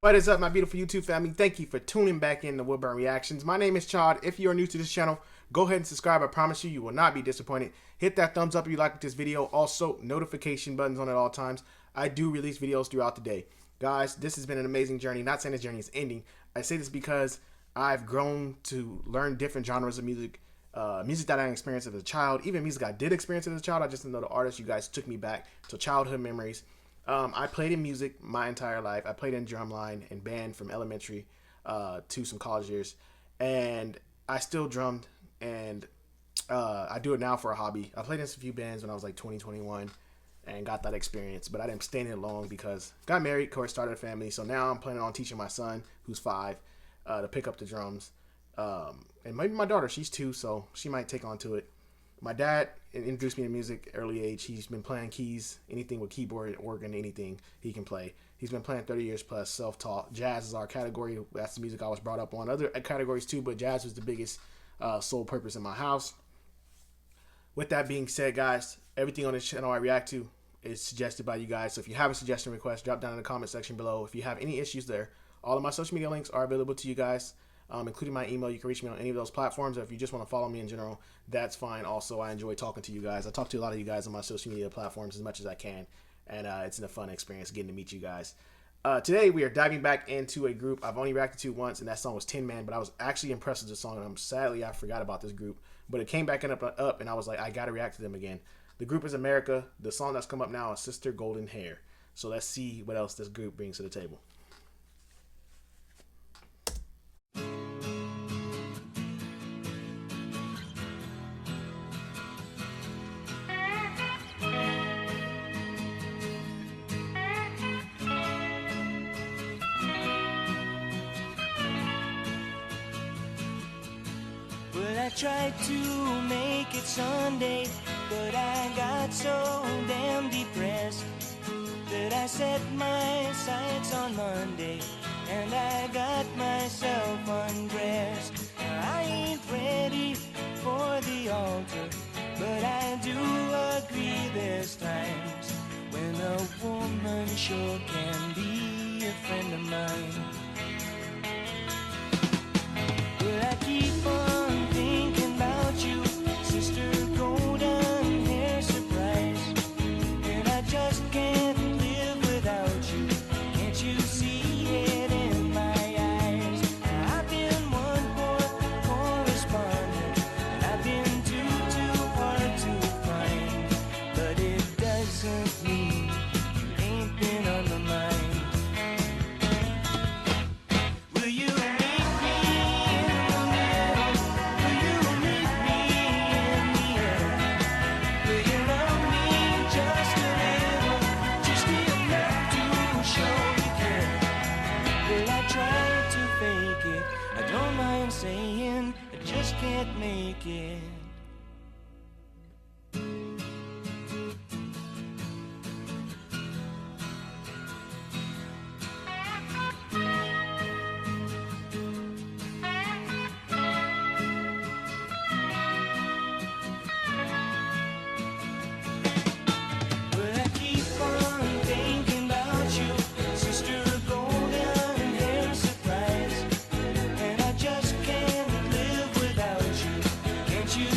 What is up, my beautiful YouTube family? Thank you for tuning back in to Woodburn Reactions. My name is Chad. If you are new to this channel, go ahead and subscribe. I promise you, you will not be disappointed. Hit that thumbs up if you like this video. Also, notification buttons on at all times. I do release videos throughout the day. Guys, this has been an amazing journey. Not saying this journey is ending. I say this because I've grown to learn different genres of music. Music that I experienced as a child. Even music I did experience as a child. I just didn't know the artists. You guys took me back to childhood memories. I played in music my entire life. I played in drumline and band from elementary to some college years, and I still drummed, and I do it now for a hobby. I played in a few bands when I was like 20, 21 and got that experience, but I didn't stay in it long because got married, of course, started a family. So now I'm planning on teaching my son, who's 5, to pick up the drums, and maybe my daughter, she's 2, so she might take on to it. My dad introduced me to music at an early age. He's been playing keys, anything with keyboard, organ, anything he can play. He's been playing 30 years plus, self-taught. Jazz is our category. That's the music I was brought up on. Other categories too, but jazz was the biggest sole purpose in my house. With that being said, guys, everything on this channel I react to is suggested by you guys. So if you have a suggestion request, drop down in the comment section below. If you have any issues there, all of my social media links are available to you guys. Including my email. You can reach me on any of those platforms, or if you just want to follow me in general, that's fine. Also, I enjoy talking to you guys. I talk to a lot of you guys on my social media platforms as much as I can, and it's a fun experience getting to meet you guys. Today, we are diving back into a group I've only reacted to once, and that song was Tin Man, but I was actually impressed with the song, and sadly, I forgot about this group, but it came back up, and I was like, I got to react to them again. The group is America. The song that's come up now is Sister Golden Hair. So let's see what else this group brings to the table. I tried to make it Sunday, but I got so damn depressed that I set my sights on Monday and I got myself undressed. I ain't ready for the altar, but I do agree there's times when a woman sure can be a friend of mine. But I keep on thinking about you, Sister Golden Hair Surprise, and I just can't live without you. Can't you see it in my eyes? I've been one poor correspondent, and I've been too hard to find, but it doesn't mean you ain't been on my mind. Saying I just can't make it. You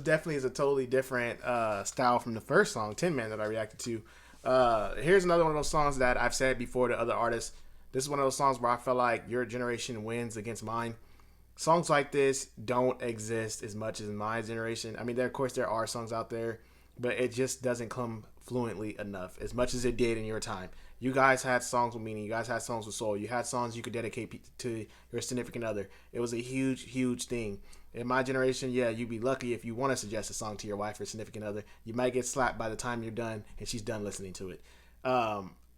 was definitely is a totally different style from the first song, Tin Man, that I reacted to. Here's another one of those songs that I've said before to other artists. This is one of those songs where I feel like your generation wins against mine. Songs like this don't exist as much as my generation. I mean, of course, there are songs out there, but it just doesn't come fluently enough as much as it did in your time. You guys had songs with meaning. You guys had songs with soul. You had songs you could dedicate to your significant other. It was a huge, huge thing. In my generation, yeah, you'd be lucky if you want to suggest a song to your wife or significant other. You might get slapped by the time you're done and she's done listening to it.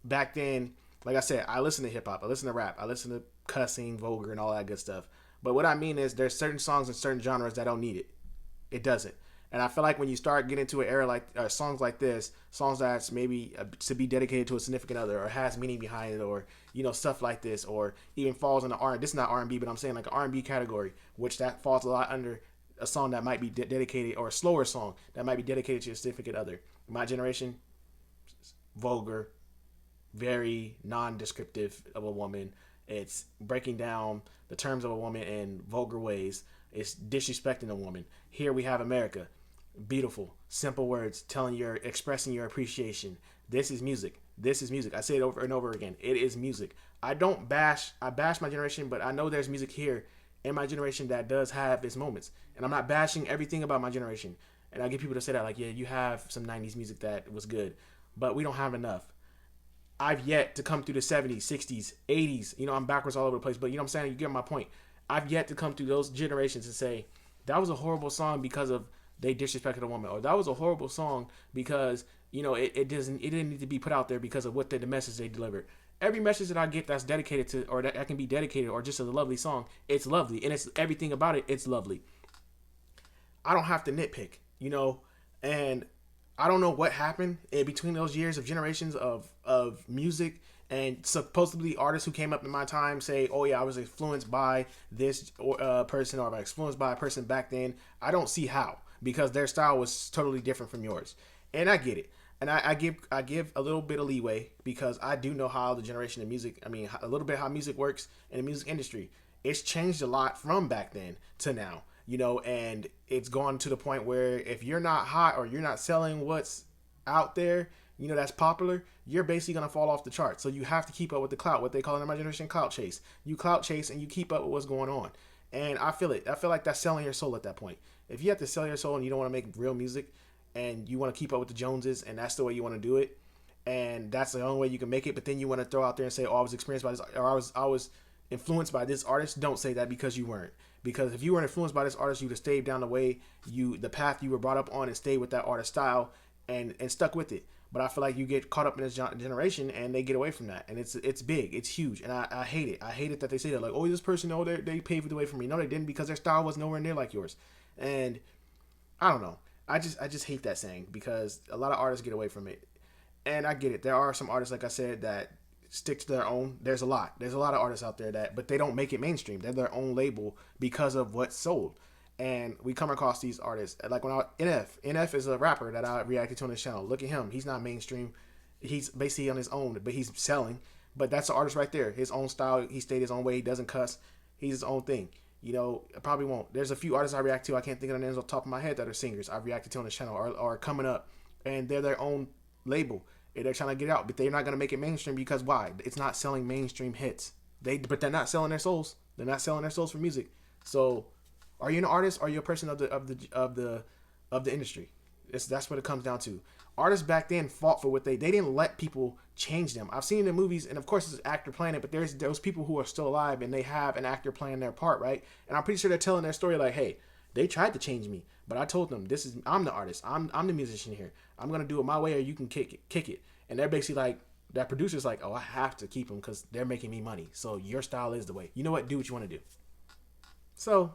Back then, like I said, I listen to hip hop. I listen to rap. I listen to cussing, vulgar, and all that good stuff. But what I mean is there's certain songs and certain genres that don't need it. It doesn't. And I feel like when you start getting into an era like songs like this, songs that's maybe to be dedicated to a significant other or has meaning behind it, or stuff like this, or even falls in the R. This is not R&B, but I'm saying like an R&B category, which that falls a lot under a song that might be dedicated, or a slower song that might be dedicated to a significant other. My generation, vulgar, very non-descriptive of a woman. It's breaking down the terms of a woman in vulgar ways. It's disrespecting a woman. Here we have America. Beautiful, simple words expressing your appreciation. This is music. This is music. I say it over and over again. It is music. I bash my generation, but I know there's music here in my generation that does have its moments. And I'm not bashing everything about my generation. And I get people to say that, like, yeah, you have some 90s music that was good, but we don't have enough. I've yet to come through the 70s, 60s, 80s. I'm backwards all over the place, but you know what I'm saying? You get my point. I've yet to come through those generations and say, that was a horrible song because of they disrespected a woman, or that was a horrible song because it didn't need to be put out there because of what the message they delivered. Every message that I get that's dedicated to, or that can be dedicated, or just a lovely song, it's lovely, and it's everything about it. It's lovely. I don't have to nitpick, and I don't know what happened in between those years of generations of music. And supposedly artists who came up in my time say, oh yeah, I was influenced by this person, or I was influenced by a person back then. I don't see how, because their style was totally different from yours. And I get it. And I give a little bit of leeway because I do know how the generation of music, a little bit how music works in the music industry. It's changed a lot from back then to now, and it's gone to the point where if you're not hot or you're not selling what's out there, that's popular, you're basically going to fall off the chart. So you have to keep up with the clout, what they call in my generation clout chase. You clout chase and you keep up with what's going on. And I feel it. I feel like that's selling your soul at that point. If you have to sell your soul and you don't want to make real music and you want to keep up with the Joneses and that's the way you want to do it, and that's the only way you can make it, but then you want to throw out there and say, oh, I was experienced by this, or I was influenced by this artist, don't say that, because you weren't. Because if you weren't influenced by this artist, you'd have stayed down the path you were brought up on and stayed with that artist style and stuck with it. But I feel like you get caught up in this generation and they get away from that. And it's big. It's huge. And I hate it. I hate it that they say that. Like, oh, this person, they paved the way for me. No, they didn't, because their style was nowhere near like yours. And I don't know. I just hate that saying because a lot of artists get away from it. And I get it. There are some artists, like I said, that stick to their own. There's a lot of artists out there but they don't make it mainstream. They're their own label because of what's sold. And we come across these artists like NF is a rapper that I reacted to on this channel. Look at him. He's not mainstream. He's basically on his own, but he's selling. But that's an artist right there. His own style. He stayed his own way. He doesn't cuss. He's his own thing. I probably won't. There's a few artists I react to. I can't think of the names off the top of my head that are singers I reacted to on this channel or coming up. And they're their own label. And they're trying to get out. But they're not going to make it mainstream because why? It's not selling mainstream hits. But they're not selling their souls. They're not selling their souls for music. So are you an artist or are you a person of the industry? That's what it comes down to. Artists back then fought for what they didn't let people change them. I've seen the movies, and of course it's an actor playing it, but there's those people who are still alive and they have an actor playing their part, right? And I'm pretty sure they're telling their story like, hey, they tried to change me, but I told them I'm the artist. I'm the musician here. I'm gonna do it my way or you can kick it. And they're basically like, that producer's like, oh, I have to keep them because they're making me money. So your style is the way. You know what? Do what you want to do. So,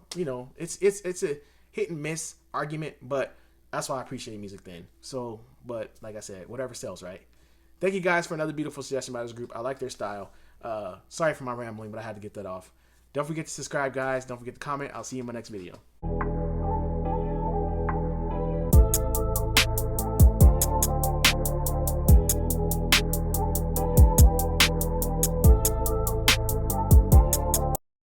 it's a hit and miss argument, but that's why I appreciate music then. So, but like I said, whatever sells, right? Thank you guys for another beautiful suggestion by this group. I like their style. Sorry for my rambling, but I had to get that off. Don't forget to subscribe, guys. Don't forget to comment. I'll see you in my next video.